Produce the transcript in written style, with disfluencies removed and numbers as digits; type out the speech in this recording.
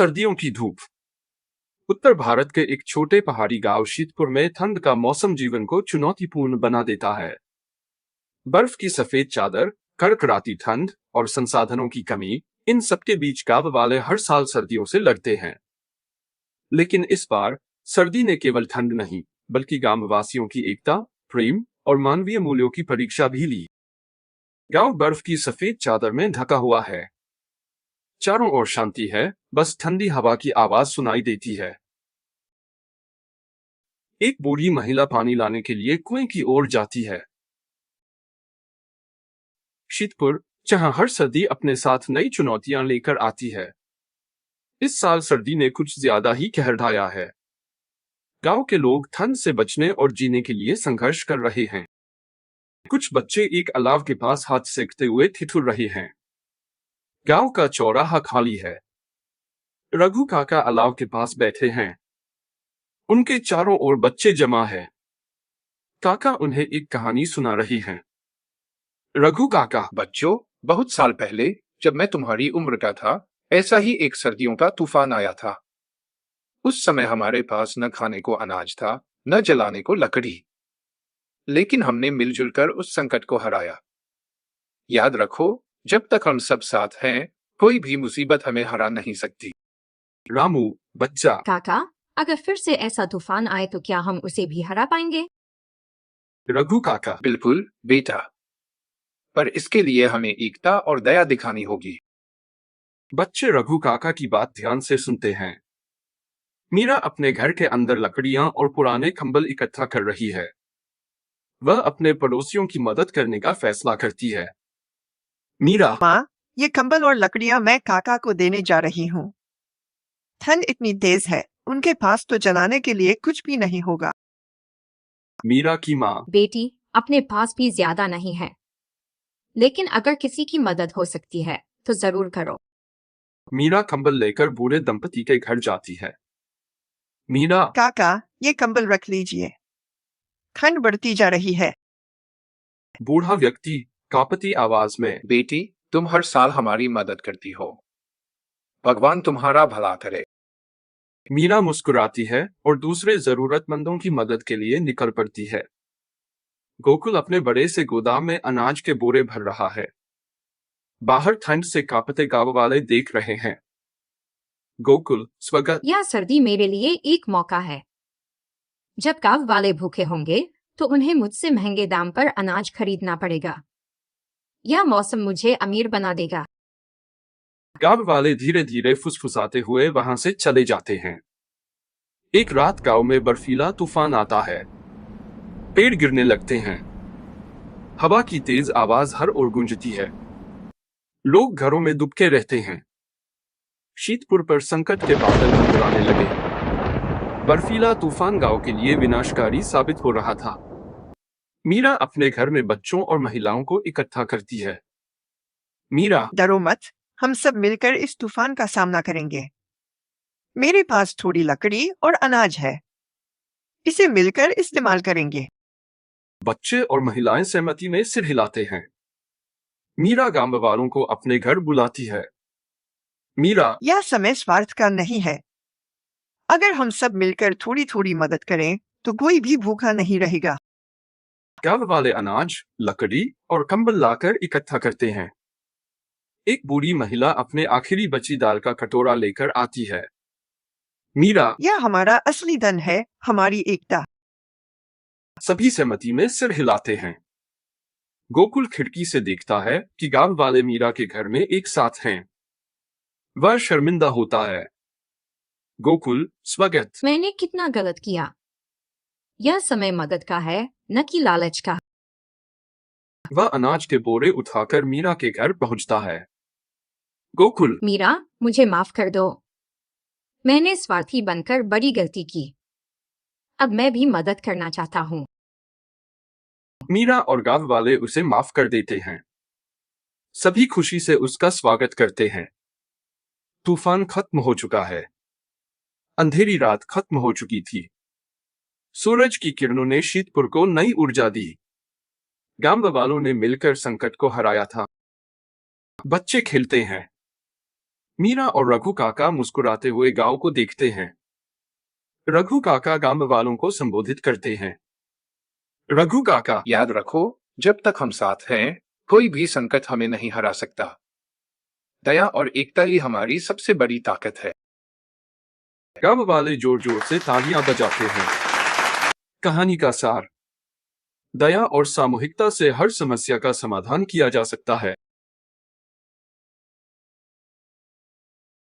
सर्दियों की धूप। उत्तर भारत के एक छोटे पहाड़ी गांव शीतपुर में ठंड का मौसम जीवन को चुनौतीपूर्ण बना देता है। बर्फ की सफेद चादर, कड़कड़ाती ठंड और संसाधनों की कमी, इन सबके बीच गांव वाले हर साल सर्दियों से लड़ते हैं। लेकिन इस बार सर्दी ने केवल ठंड नहीं, बल्कि गांववासियों की एकता, प्रेम और मानवीय मूल्यों की परीक्षा भी ली। गांव बर्फ की सफेद चादर में ढका हुआ है। चारों ओर शांति है, बस ठंडी हवा की आवाज सुनाई देती है। एक बूढ़ी महिला पानी लाने के लिए कुएं की ओर जाती है। शीतपुर, जहां हर सर्दी अपने साथ नई चुनौतियां लेकर आती है, इस साल सर्दी ने कुछ ज्यादा ही कहर ढाया है। गांव के लोग ठंड से बचने और जीने के लिए संघर्ष कर रहे हैं। कुछ बच्चे एक अलाव के पास हाथ सेकते हुए ठिठुर रहे हैं। गांव का चौराहा खाली है। रघु काका अलाव के पास बैठे हैं। उनके चारों ओर बच्चे जमा है। काका उन्हें एक कहानी सुना रही हैं। रघु काका: बच्चों, बहुत साल पहले जब मैं तुम्हारी उम्र का था, ऐसा ही एक सर्दियों का तूफान आया था। उस समय हमारे पास न खाने को अनाज था, न जलाने को लकड़ी। लेकिन हमने मिलजुल कर उस संकट को हराया। याद रखो, जब तक हम सब साथ हैं, कोई भी मुसीबत हमें हरा नहीं सकती। रामू, बच्चा: काका, अगर फिर से ऐसा तूफान आए तो क्या हम उसे भी हरा पाएंगे? रघु काका: बिल्कुल बेटा, पर इसके लिए हमें एकता और दया दिखानी होगी। बच्चे रघु काका की बात ध्यान से सुनते हैं। मीरा अपने घर के अंदर लकड़ियां और पुराने कंबल इकट्ठा कर रही है। वह अपने पड़ोसियों की मदद करने का फैसला करती है। मीरा: माँ, ये कंबल और लकड़ियां मैं काका को देने जा रही हूँ। ठंड इतनी तेज है, उनके पास तो जलाने के लिए कुछ भी नहीं होगा। मीरा की माँ: बेटी, अपने पास भी ज्यादा नहीं है, लेकिन अगर किसी की मदद हो सकती है तो जरूर करो। मीरा कंबल लेकर बूढ़े दंपति के घर जाती है। मीरा: काका, ये कंबल रख लीजिए। ठंड बढ़ती जा रही है। बूढ़ा व्यक्ति कांपती आवाज में: बेटी, तुम हर साल हमारी मदद करती हो। भगवान तुम्हारा भला करे। मीरा मुस्कुराती है और दूसरे जरूरतमंदों की मदद के लिए निकल पड़ती है। गोकुल अपने बड़े से गोदाम में अनाज के बोरे भर रहा है। बाहर ठंड से कांपते गांव वाले देख रहे हैं। गोकुल: स्वागत। यह सर्दी मेरे लिए एक मौका है। जब गांव वाले भूखे होंगे तो उन्हें मुझसे महंगे दाम पर अनाज खरीदना पड़ेगा। यह मौसम मुझे अमीर बना देगा। गांव वाले धीरे धीरे फुसफुसाते हुए वहां से चले जाते हैं। एक रात गांव में बर्फीला तूफान आता है। पेड़ गिरने लगते हैं। हवा की तेज आवाज हर ओर गूंजती है। लोग घरों में दुबके रहते हैं। शीतपुर पर संकट के बादल मंडराने लगे। बर्फीला तूफान गांव के लिए विनाशकारी साबित हो रहा था। मीरा अपने घर में बच्चों और महिलाओं को इकट्ठा करती है। मीरा: डरो मत, हम सब मिलकर इस तूफान का सामना करेंगे। मेरे पास थोड़ी लकड़ी और अनाज है, इसे मिलकर इस्तेमाल करेंगे। बच्चे और महिलाएं सहमति में सिर हिलाते हैं। मीरा गांव वालों को अपने घर बुलाती है। मीरा: यह समय स्वार्थ का नहीं है। अगर हम सब मिलकर थोड़ी थोड़ी मदद करें तो कोई भी भूखा नहीं रहेगा। गांव वाले अनाज, लकड़ी और कंबल लाकर इकट्ठा करते हैं। एक बूढ़ी महिला अपने आखिरी बची दाल का कटोरा लेकर आती है। मीरा: यह हमारा असली धन है, हमारी एकता। सभी सहमति में सिर हिलाते हैं। गोकुल खिड़की से देखता है कि गांव वाले मीरा के घर में एक साथ हैं। वह शर्मिंदा होता है। गोकुल: स्वागत। मैंने कितना गलत किया। यह समय मदद का है, न कि लालच का। वह अनाज के बोरे उठाकर मीरा के घर पहुंचता है। गोकुल: मीरा, मुझे माफ कर दो। मैंने स्वार्थी बनकर बड़ी गलती की। अब मैं भी मदद करना चाहता हूँ। मीरा और गांव वाले उसे माफ कर देते हैं। सभी खुशी से उसका स्वागत करते हैं। तूफान खत्म हो चुका है। अंधेरी रात खत्म हो चुकी थी। सूरज की किरणों ने शीतपुर को नई ऊर्जा दी। गांव वालों ने मिलकर संकट को हराया था। बच्चे खेलते हैं। मीरा और रघु काका मुस्कुराते हुए गांव को देखते हैं। रघु काका गांव वालों को संबोधित करते हैं। रघु काका, याद रखो, जब तक हम साथ हैं, कोई भी संकट हमें नहीं हरा सकता। दया और एकता ही हमारी सबसे बड़ी ताकत है। गांव वाले जोर जोर से तालियां बजाते हैं। कहानी का सार: दया और सामूहिकता से हर समस्या का समाधान किया जा सकता है।